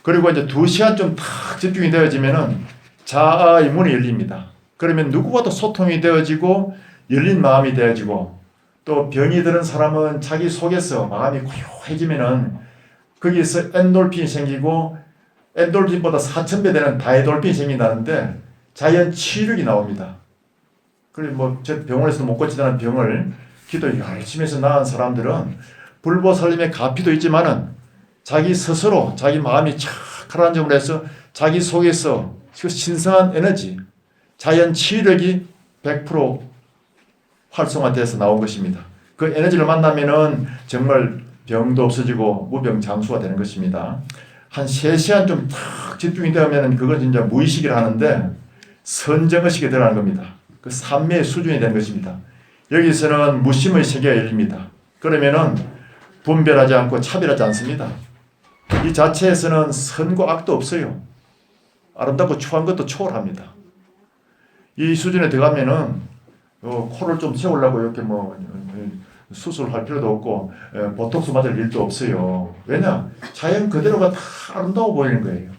그리고 이제 2시간 좀 탁 집중이 되어지면은 자아의 문이 열립니다. 그러면 누구와도 소통이 되어지고 열린 마음이 되어지고 또 병이 드는 사람은 자기 속에서 마음이 고요해지면은 거기서 엔돌핀이 생기고 엔돌핀보다 4,000배 되는 다이돌핀이 생긴다는데 자연 치유력이 나옵니다. 그리고 뭐 저 병원에서도 못 고치다는 병을 기도 열심히 해서 나은 사람들은 불보살림의 가피도 있지만은 자기 스스로 자기 마음이 착 가라앉음으로 해서 자기 속에서 그 신성한 에너지 자연 치유력이 100% 활성화돼서 나온 것입니다. 그 에너지를 만나면은 정말 병도 없어지고 무병장수가 되는 것입니다. 한 3시간 좀 탁 집중이 되면 그건 진짜 무의식이라 하는데 선정의식에 들어가는 겁니다. 그 삼매의 수준이 되는 것입니다. 여기서는 무심의 세계가 열립니다. 그러면은 분별하지 않고 차별하지 않습니다. 이 자체에서는 선과 악도 없어요. 아름답고 추한 것도 초월합니다. 이 수준에 들어가면은 코를 좀 세우려고 이렇게 수술할 필요도 없고 보톡스 맞을 일도 없어요. 왜냐? 자연 그대로가 다 아름다워 보이는 거예요.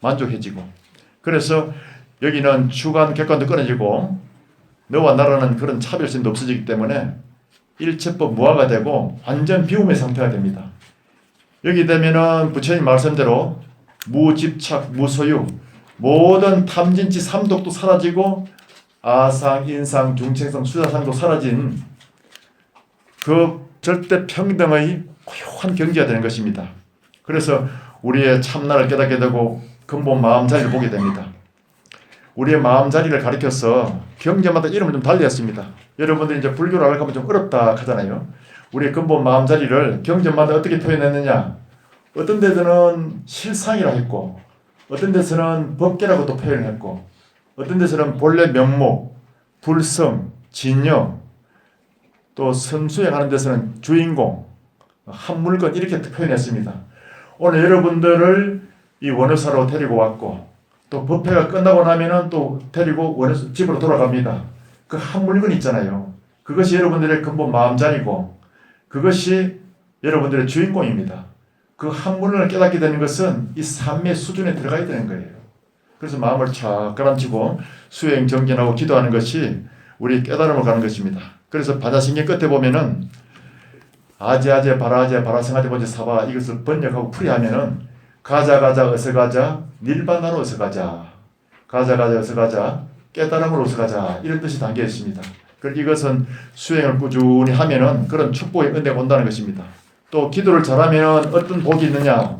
만족해지고. 그래서 여기는 주관, 객관도 끊어지고 너와 나라는 그런 차별성도 없어지기 때문에 일체법 무아가 되고 완전 비움의 상태가 됩니다. 여기 되면은 부처님 말씀대로 무집착, 무소유, 모든 탐진치 삼독도 사라지고 아상, 인상, 중생성, 수자상도 사라진 그 절대 평등의 고요한 경지가 되는 것입니다. 그래서 우리의 참나를 깨닫게 되고 근본 마음자리를 보게 됩니다. 우리의 마음자리를 가리켜서 경제마다 이름을 좀 달리했습니다. 여러분들이 이제 불교를 하려고 하면 좀 어렵다 하잖아요. 우리의 근본 마음자리를 경전마다 어떻게 표현했느냐? 어떤 데서는 실상이라 했고 어떤 데서는 법계라고 또 표현을 했고 어떤 데서는 본래 면목, 불성, 진영 또 선수행하는 데서는 주인공, 한 물건 이렇게 표현했습니다. 오늘 여러분들을 이 원효사로 데리고 왔고 또 법회가 끝나고 나면은 또 데리고 원효사 집으로 돌아갑니다. 그 한 물건 있잖아요. 그것이 여러분들의 근본 마음자리고 그것이 여러분들의 주인공입니다. 그 한 물건을 깨닫게 되는 것은 이 삼매 수준에 들어가야 되는 거예요. 그래서 마음을 착 가라앉히고 수행 정진하고 기도하는 것이 우리 깨달음을 가는 것입니다. 그래서 반야신경 끝에 보면은 아제아제 바라아제 바라성아제 번제 사바 이것을 번역하고 풀이하면은 가자 어서 가자 닐바나로 어서 가자 가자 어서 가자 깨달음으로 어서 가자 이런 뜻이 담겨 있습니다. 그리고 이것은 수행을 꾸준히 하면은 그런 축복의 은혜가 온다는 것입니다. 또 기도를 잘하면 어떤 복이 있느냐?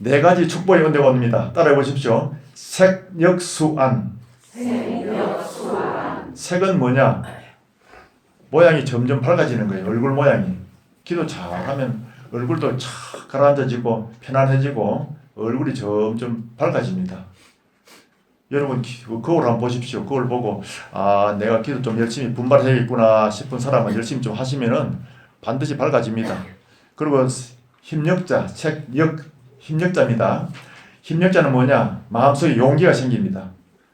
4가지 축복의 은혜가 옵니다. 따라해 보십시오. 색역수안. 색은 뭐냐? 모양이 점점 밝아지는 거예요. 얼굴 모양이. 기도 잘하면 얼굴도 착 가라앉아지고 편안해지고 얼굴이 점점 밝아집니다. 여러분 거울 한번 보십시오. 거울 보고 내가 기도 좀 열심히 분발해야겠구나 싶은 사람은 열심히 좀 하시면은 반드시 밝아집니다. 그리고 힘력자, 힘력자입니다. 힘력자는 뭐냐? 마음속에 용기가 생깁니다.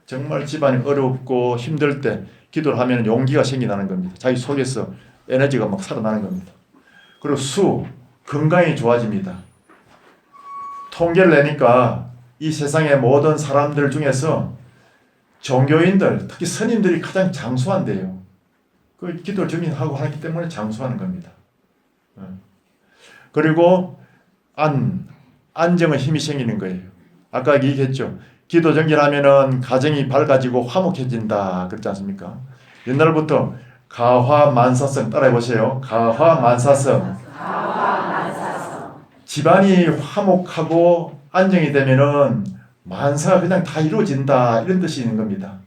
정말 집안이 어렵고 힘들 때 기도를 하면 용기가 생기는 겁니다. 자기 속에서 에너지가 막 살아나는 겁니다. 그리고 수, 건강이 좋아집니다. 통계를 내니까 이 세상의 모든 사람들 중에서 종교인들, 특히 스님들이 가장 장수한대요. 그 기도를 정진하고 하기 때문에 장수하는 겁니다. 그리고 안정의 힘이 생기는 거예요. 아까 얘기했죠. 기도 정진하면은 가정이 밝아지고 화목해진다 그렇지 않습니까? 옛날부터 가화만사성 따라해 보세요. 가화만사성. 집안이 화목하고 안정이 되면은 만사가 그냥 다 이루어진다 이런 뜻이 있는 겁니다.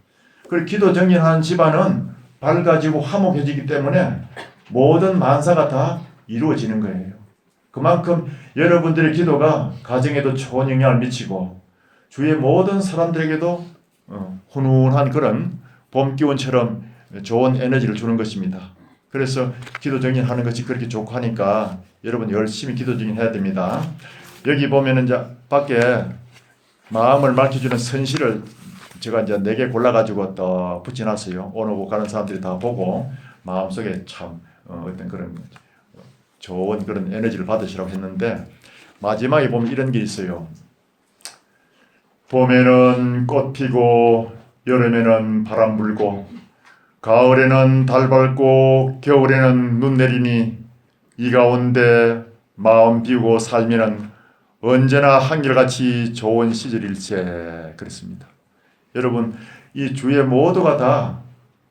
그리고 기도 정진하는 집안은 밝아지고 화목해지기 때문에 모든 만사가 다 이루어지는 거예요. 그만큼 여러분들의 기도가 가정에도 좋은 영향을 미치고 주위의 모든 사람들에게도 훈훈한 그런 봄 기운처럼 좋은 에너지를 주는 것입니다. 그래서 기도 정진하는 것이 그렇게 좋고 하니까 여러분 열심히 기도 정진해야 됩니다. 여기 보면은 이제 밖에 마음을 밝혀주는 선실을 제가 이제 4개 골라가지고 또 붙여놨어요. 오늘 오고 가는 사람들이 다 보고 마음속에 참 어떤 그런 좋은 그런 에너지를 받으시라고 했는데 마지막에 보면 이런 게 있어요. 봄에는 꽃 피고 여름에는 바람 불고 가을에는 달 밝고 겨울에는 눈 내리니 이 가운데 마음 비우고 살면은 언제나 한결같이 좋은 시절일세 그랬습니다. 여러분 이 주의 모두가 다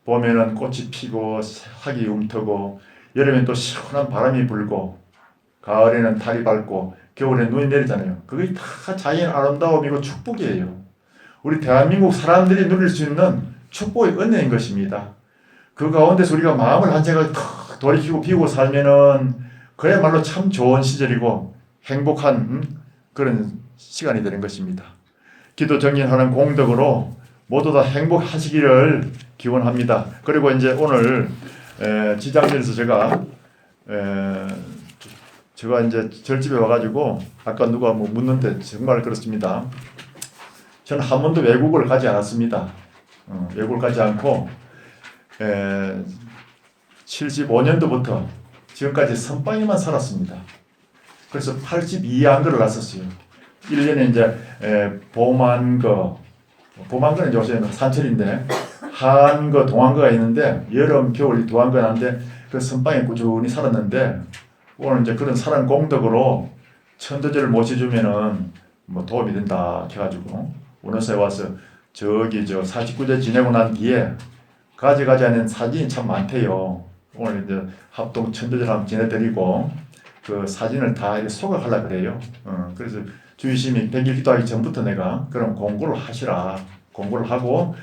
봄에는 꽃이 피고 학이 움트고 여름엔 또 시원한 바람이 불고 가을에는 달이 밝고 겨울에 눈이 내리잖아요. 그게 다 자연 아름다움이고 축복이에요. 우리 대한민국 사람들이 누릴 수 있는 축복의 은혜인 것입니다. 그 가운데서 우리가 마음을 한 채가 탁 돌이키고 비우고 살면은 그야말로 참 좋은 시절이고 행복한 그런 시간이 되는 것입니다. 기도 정진하는 공덕으로 모두 다 행복하시기를 기원합니다. 그리고 이제 오늘 지장면에서 제가 이제 절집에 와가지고 아까 누가 뭐 묻는데 정말 그렇습니다. 저는 한 번도 외국을 가지 않았습니다. 외국을 가지 않고 75년도부터 지금까지 선방에만 살았습니다. 그래서 82안거를 낳았었어요. 1년에 이제 봄안거는 요새 산철인데 한거, 동안거가 있는데 여름, 겨울 두 안거가 나는데 그 선방에 꾸준히 살았는데 오늘 이제 그런 사랑 공덕으로 천도제를 모셔주면은 뭐 도움이 된다 해가지고 원어사에 와서 저기 49제 지내고 난 뒤에 가져가지 않은 사진이 참 많대요. 오늘 이제 합동 천도제를 한번 지내드리고 그 사진을 다 이렇게 소각하려고 그래요. 그래서 주의심이 100일 기도하기 전부터 내가 그럼 공부를 하시라. 공부를 하고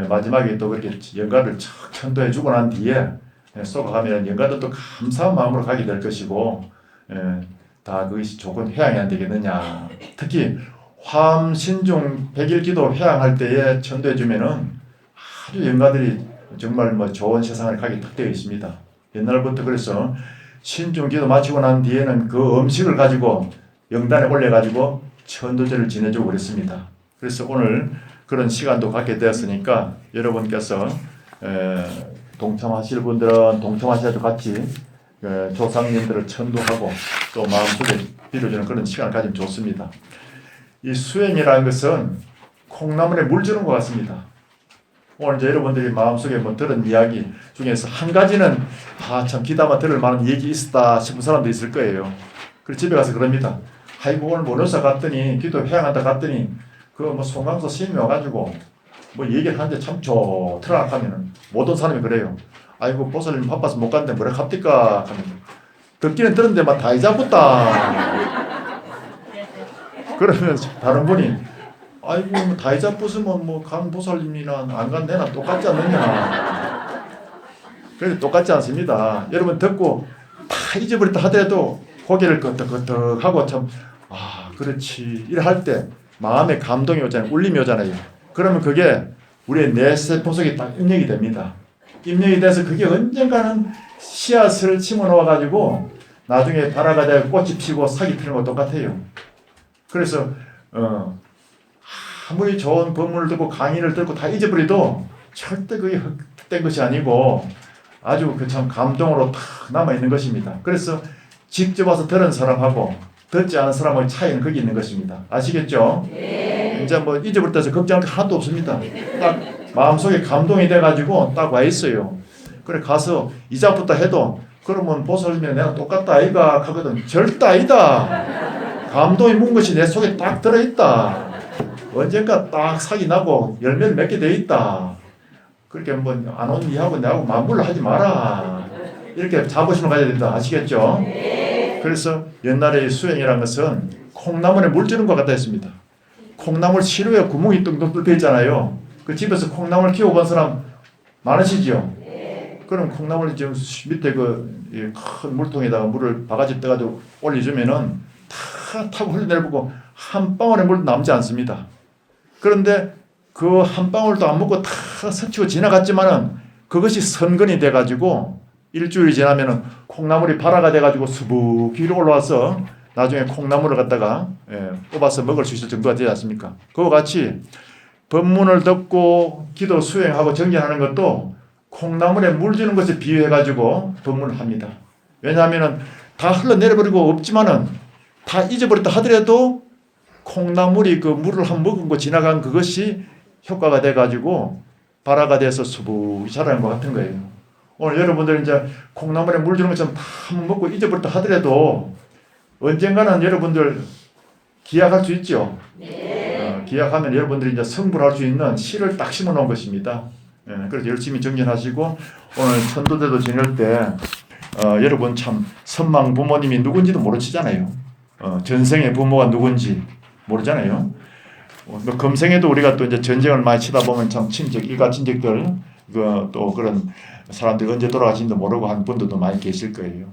마지막에 또 그렇게 연가를 척 천도해 주고 난 뒤에 쏘가가면 연가들도 감사한 마음으로 가게 될 것이고 다 그것이 좋은 회양이 안 되겠느냐. 특히 화엄신중 100일 기도 회양할 때에 천도해 주면은 아주 연가들이 정말 뭐 좋은 세상을 가게 탁 되어 있습니다. 옛날부터 그래서 신중 기도 마치고 난 뒤에는 그 음식을 가지고 영단에 올려가지고 천도제를 지내주고 그랬습니다. 그래서 오늘 그런 시간도 갖게 되었으니까 여러분께서 동참하실 분들은 동참하셔서 같이 조상님들을 천도하고 또 마음속에 빌어주는 그런 시간을 가지면 좋습니다. 이 수행이라는 것은 콩나물에 물 주는 것 같습니다. 오늘 이제 여러분들이 마음속에 뭐 들은 이야기 중에서 한 가지는 참 귀담아 들을 만한 얘기 있었다 싶은 사람도 있을 거예요. 그래서 집에 가서 그럽니다. 아이고 오늘 모노사 갔더니 기도 회양한다 갔더니 그 뭐 송강서 스님이 와가지고 뭐 얘기를 하는데 참 좋더라 하면은 모든 사람이 그래요. 아이고 보살님 바빠서 못 갔는데 뭐라 갑니까 하면 듣기는 들었는데 막 다 잊어붙다. 그러면 다른 분이 아이고 다 잊어붙으면 뭐 간 보살님이나 안 간 내나 똑같지 않느냐. 그래서 똑같지 않습니다. 여러분 듣고 다 잊어버렸다 하더라도 고개를 끄덕끄덕하고 참 그렇지 이래 할 때 마음에 감동이 오잖아요. 울림이 오잖아요. 그러면 그게 우리의 뇌세포 속에 딱 입력이 됩니다. 입력이 돼서 그게 언젠가는 씨앗을 심어 놓아가지고 나중에 발화가 되고 꽃이 피고 sak이 피는 거 똑같아요. 그래서 아무리 좋은 법문을 듣고 강의를 듣고 다 잊어버려도 절대 그게 헛된 것이 아니고 아주 그 참 감동으로 탁 남아있는 것입니다. 그래서 직접 와서 들은 사람하고 듣지 않은 사람의 차이는 거기 있는 것입니다. 아시겠죠? 네. 이제 뭐 잊어버렸다 해서 걱정할 게 하나도 없습니다. 딱 마음속에 감동이 돼가지고 딱 와 있어요. 그래 가서 이자부터 해도 그러면 보살님이랑 내가 똑같다 아이가 하거든. 절대 아니다. 감동이 문 것이 내 속에 딱 들어있다. 언젠가 딱 sak이 나고 열매를 맺게 돼 있다. 그렇게 뭐 안 온 니하고 내하고 맞물러 하지 마라. 이렇게 자부심을 가져야 된다. 아시겠죠? 네. 그래서 옛날에 수행이라는 것은 콩나물에 물 주는 것 같다 했습니다. 콩나물 시루에 구멍이 뚱뚱 뚫려 있잖아요. 그 집에서 콩나물 키워본 사람 많으시죠? 네. 그럼 콩나물 지금 밑에 그 큰 물통에다가 물을 바가지 떠가지고 올려주면은 다 타고 흘러내려보고 한 방울의 물도 남지 않습니다. 그런데 그 한 방울도 안 먹고 다 스치고 지나갔지만은 그것이 선근이 돼가지고 일주일이 지나면은 콩나물이 발화가 돼가지고 수북 위로 올라와서 나중에 콩나물을 갖다가 뽑아서 먹을 수 있을 정도가 되지 않습니까? 그와 같이 법문을 듣고 기도 수행하고 정진하는 것도 콩나물에 물 주는 것에 비유해가지고 법문을 합니다. 왜냐하면은 다 흘러내려버리고 없지만은 다 잊어버렸다 하더라도 콩나물이 그 물을 한 먹은 거 지나간 그것이 효과가 돼가지고 발화가 돼서 수북이 자라는 것 같은 거예요. 오늘 여러분들 이제 콩나물에 물 주는 것처럼 다 먹고 잊어버렸다 하더라도 언젠가는 여러분들 기약할 수 있죠. 네. 기약하면 여러분들이 이제 성불할 수 있는 씨를 딱 심어 놓은 것입니다. 그래서 열심히 정진하시고 오늘 천도제도 지낼 때 여러분 참 선망 부모님이 누군지도 모르시잖아요. 전생의 부모가 누군지 모르잖아요. 금생에도 우리가 또 이제 전쟁을 많이 치다 보면 참 친척, 일가 친척들 또 그런 사람들이 언제 돌아가신지도 모르고 한 분들도 많이 계실 거예요.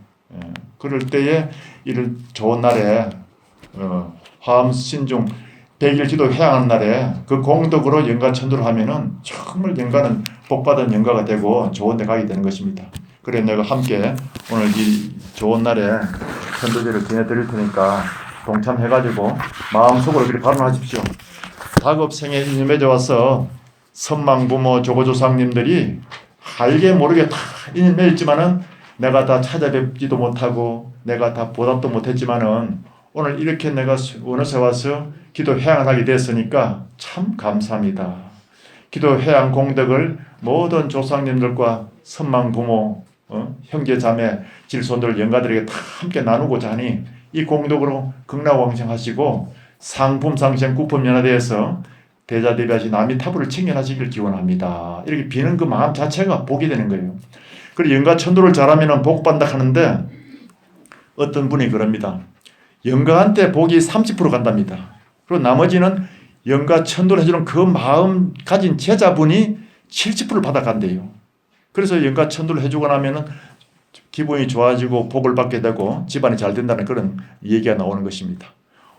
그럴 때에 이런 좋은 날에 화엄신중 100일 기도 회양하는 날에 그 공덕으로 연가 천도를 하면은 정말 연가는 복받은 연가가 되고 좋은 데 가게 되는 것입니다. 그래 내가 함께 오늘 이 좋은 날에 천도제를 지내드릴 테니까 동참해가지고 마음속으로 그렇게 발언하십시오. 다급생에 인연 맺어와서 선망부모 조고조상님들이 알게 모르게 다 인연 맺었지만은 내가 다 찾아뵙지도 못하고 내가 다 보답도 못했지만은 오늘 이렇게 내가 원어에 와서 기도 회양을 하게 됐으니까 참 감사합니다. 기도 회양 공덕을 모든 조상님들과 선망부모 형제 자매 질손들 영가들에게 다 함께 나누고자 하니 이 공덕으로 극락왕생하시고 상품상생 구품연화대에서 대자대비하신 아미타불을 청년하시길 기원합니다. 이렇게 비는 그 마음 자체가 복이 되는 거예요. 그리고 영가천도를 잘하면 복받는다 하는데 어떤 분이 그럽니다. 영가한테 복이 30% 간답니다. 그리고 나머지는 영가천도를 해주는 그 마음 가진 제자분이 70%를 받아간대요. 그래서 영가천도를 해주고 나면은 기분이 좋아지고 복을 받게 되고 집안이 잘 된다는 그런 얘기가 나오는 것입니다.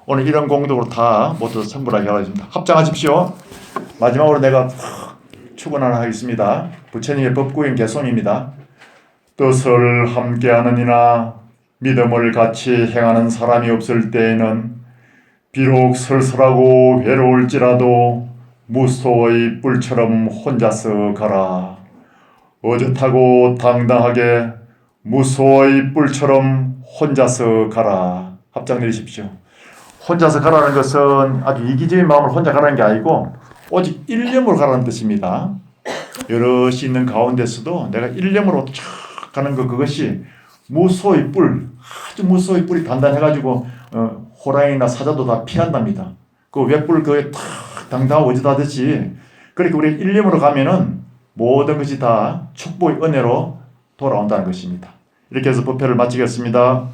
오늘 이런 공덕으로 다 모두 성불하게 하겠습니다. 합장하십시오. 마지막으로 내가 축원 하나 하겠습니다. 부처님의 법구인 개송입니다. 뜻을 함께하느니나 믿음을 같이 행하는 사람이 없을 때에는 비록 쓸쓸하고 외로울지라도 무소의 뿔처럼 혼자서 가라. 어젓하고 당당하게 무소의 뿔처럼 혼자서 가라. 합장 내리십시오. 혼자서 가라는 것은 아주 이기적인 마음을 혼자 가라는 게 아니고 오직 일념으로 가라는 뜻입니다. 여럿이 있는 가운데서도 내가 일념으로 쫙 가는 것, 그것이 무소의 뿔, 아주 무소의 뿔이 단단해가지고 호랑이나 사자도 다 피한답니다. 그 외뿔 그에 탁 당당하고 어짓하듯이 그렇게 우리 일념으로 가면은 모든 것이 다 축복의 은혜로 돌아온다는 것입니다. 이렇게 해서 법회를 마치겠습니다.